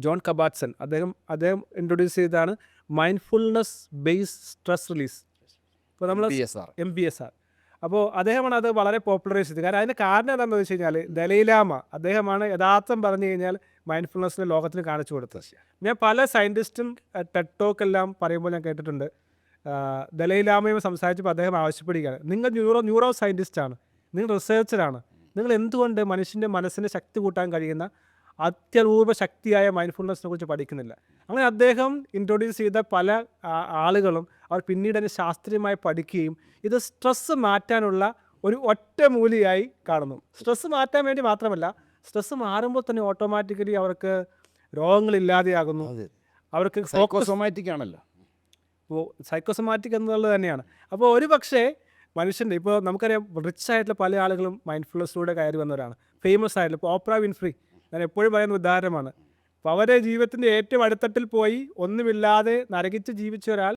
John കബാറ്റ്സൺ അദ്ദേഹം introduce ചെയ്തതാണ് mindfulness based stress release. ഇപ്പോൾ നമ്മൾ MBSR. അപ്പോൾ അദ്ദേഹമാണ് അത് വളരെ പോപ്പുലറൈസ് ചെയ്തത്. കാരണം അതിന് കാരണം എന്താണെന്ന് വെച്ച് കഴിഞ്ഞാൽ ദലൈലാമ അദ്ദേഹമാണ് യഥാർത്ഥം പറഞ്ഞു കഴിഞ്ഞാൽ മൈൻഡ്ഫുൾനെസ്സിനെ ലോകത്തിന് കാണിച്ചു കൊടുത്തത്. ഞാൻ പല സയൻറ്റിസ്റ്റും ടെഡ് ടോക്ക് എല്ലാം പറയുമ്പോൾ ഞാൻ കേട്ടിട്ടുണ്ട്. ദലൈലാമയും സംസാരിച്ചപ്പോൾ അദ്ദേഹം ആവശ്യപ്പെടുകയാണ്, നിങ്ങൾ ന്യൂറോ സയൻറ്റിസ്റ്റാണ്, നിങ്ങൾ റിസർച്ചറാണ്, നിങ്ങൾ എന്തുകൊണ്ട് മനുഷ്യൻ്റെ മനസ്സിന് ശക്തി കൂട്ടാൻ കഴിയുന്ന അത്യപൂർവ ശക്തിയായ മൈൻഡ്ഫുൾനെസ്സിനെ കുറിച്ച് പഠിക്കുന്നില്ല? അങ്ങനെ അദ്ദേഹം ഇൻട്രൊഡ്യൂസ് ചെയ്ത പല ആളുകളും അവർ പിന്നീട് അതിനെ ശാസ്ത്രീയമായി പഠിക്കുകയും ഇത് സ്ട്രെസ്സ് മാറ്റാനുള്ള ഒരു ഒറ്റമൂലിയായി കാണുന്നു. സ്ട്രെസ്സ് മാറ്റാൻ വേണ്ടി മാത്രമല്ല, സ്ട്രെസ്സ് മാറുമ്പോൾ തന്നെ ഓട്ടോമാറ്റിക്കലി അവർക്ക് രോഗങ്ങളില്ലാതെയാകുന്നു. അവർക്ക് സൈക്കോസൊമാറ്റിക് ആണല്ലോ. ഇപ്പോൾ സൈക്കോസൊമാറ്റിക് എന്നുള്ളത് തന്നെയാണ്. അപ്പോൾ ഒരു പക്ഷേ മനുഷ്യൻ്റെ ഇപ്പോൾ നമുക്കറിയാം റിച്ച് ആയിട്ടുള്ള പല ആളുകളും മൈൻഡ്ഫുൾനെസ്സിലൂടെ കയറി വന്നവരാണ്. ഫേമസ് ആയിട്ടുള്ള ഇപ്പോൾ ഓപ്ര വിൻഫ്രി ഞാൻ എപ്പോഴും പറയുന്ന ഉദാഹരണമാണ്. അപ്പോൾ അവരുടെ ജീവിതത്തിൻ്റെ ഏറ്റവും അടിത്തട്ടിൽ പോയി ഒന്നുമില്ലാതെ നരകിച്ച് ജീവിച്ച ഒരാൾ